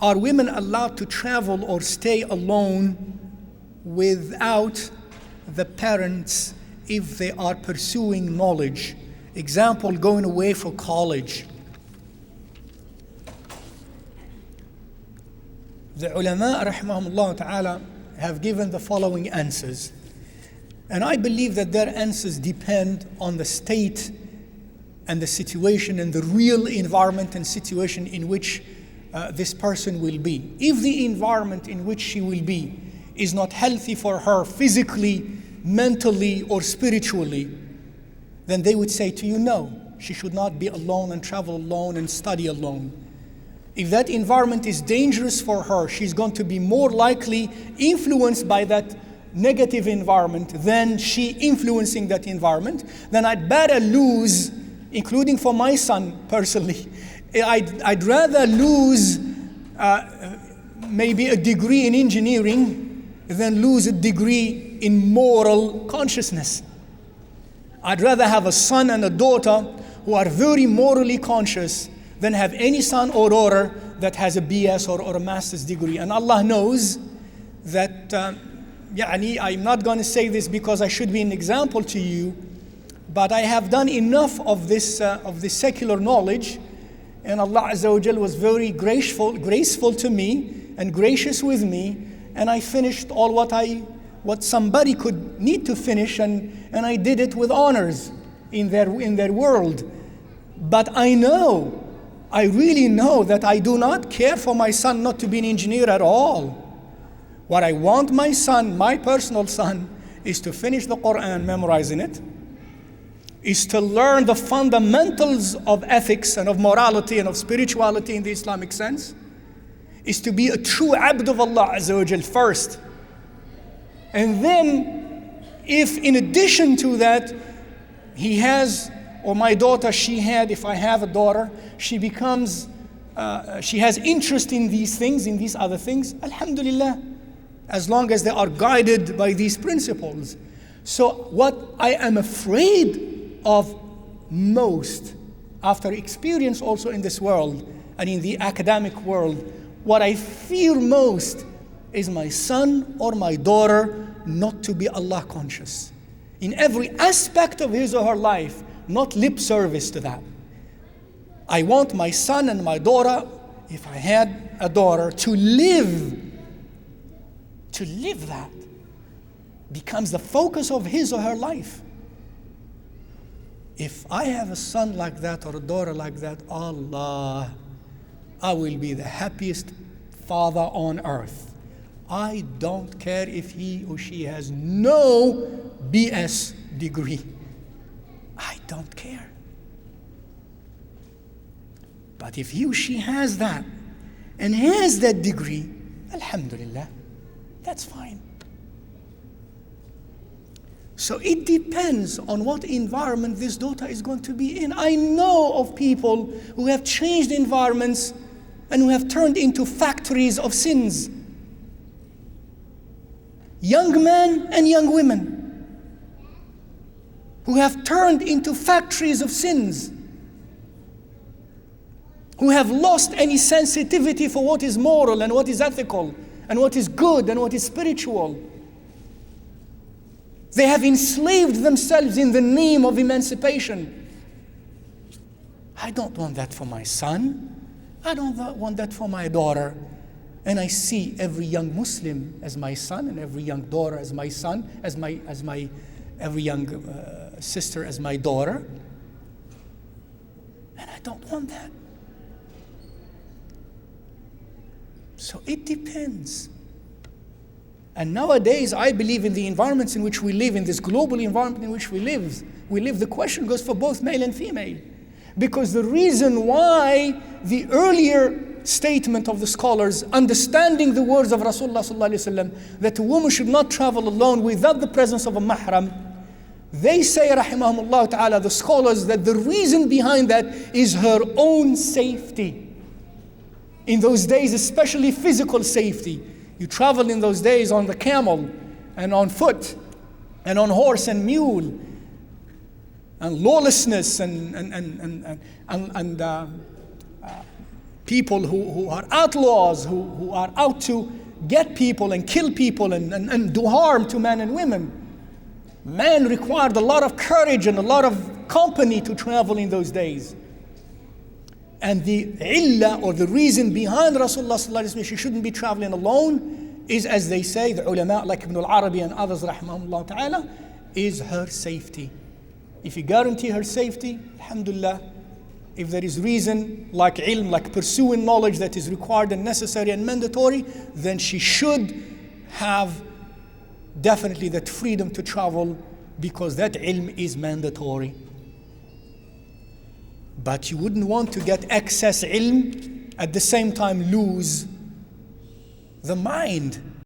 Are women allowed to travel or stay alone without the parents if they are pursuing knowledge? Example, going away for college. The ulama, rahimahumullah ta'ala, have given the following answers. And I believe that their answers depend on the state and the situation and the real environment and situation in which this person will be. If the environment in which she will be is not healthy for her physically, mentally, or spiritually, then they would say to you, no, she should not be alone and travel alone and study alone. If that environment is dangerous for her, she's going to be more likely influenced by that negative environment than she influencing that environment. Then I'd better lose, including for my son personally, I'd rather lose maybe a degree in engineering than lose a degree in moral consciousness. I'd rather have a son and a daughter who are very morally conscious than have any son or daughter that has a BS or a master's degree. And Allah knows that, I'm not going to say this because I should be an example to you, but I have done enough of this secular knowledge, and Allah Azza wa Jal was very graceful to me and gracious with me, and I finished all what somebody could need to finish, and I did it with honors in their world. But I really know that I do not care for my son not to be an engineer at all. What I want my son, my personal son, is to finish the Quran, memorizing it, is to learn the fundamentals of ethics and of morality and of spirituality in the Islamic sense, is to be a true abd of Allah Azza wa Jal first. And then, if in addition to that, he has, or my daughter, if I have a daughter, she has interest in these things, in these other things, alhamdulillah, as long as they are guided by these principles. So what I am afraid of most, after experience also in this world and in the academic world, what I fear most is my son or my daughter not to be Allah conscious in every aspect of his or her life, not lip service to that. I want my son and my daughter, if I had a daughter, to live that becomes the focus of his or her life. If I have a son like that or a daughter like that, Allah, I will be the happiest father on earth. I don't care if he or she has no BS degree. I don't care. But if he or she has that and has that degree, alhamdulillah, that's fine. So it depends on what environment this daughter is going to be in. I know of people who have changed environments and who have turned into factories of sins. Young men and young women who have turned into factories of sins, who have lost any sensitivity for what is moral and what is ethical and what is good and what is spiritual. They have enslaved themselves in the name of emancipation. I don't want that for my son. I don't want that for my daughter. And I see every young Muslim as my son, and every young daughter as my son, every young sister as my daughter. And I don't want that. So it depends. And nowadays, I believe in the environments in which we live, in this global environment in which we live, the question goes for both male and female. Because the reason why the earlier statement of the scholars, understanding the words of Rasulullah sallallahu alaihi wasallam, that a woman should not travel alone without the presence of a mahram, they say, rahimahumullah ta'ala, the scholars, that the reason behind that is her own safety. In those days, especially physical safety. You travel in those days on the camel and on foot and on horse and mule, and lawlessness and people who are outlaws, who are out to get people and kill people and do harm to men and women. Man required a lot of courage and a lot of company to travel in those days. And the illah, or the reason behind Rasulullah sallallahu alaihi wasallam, she shouldn't be traveling alone, is, as they say, the ulama like Ibn al-Arabi and others rahimahumullah ta'ala, is her safety. If you guarantee her safety, alhamdulillah. If there is reason like ilm, like pursuing knowledge that is required and necessary and mandatory, then she should have definitely that freedom to travel, because that ilm is mandatory. But you wouldn't want to get excess ilm, at the same time lose the mind.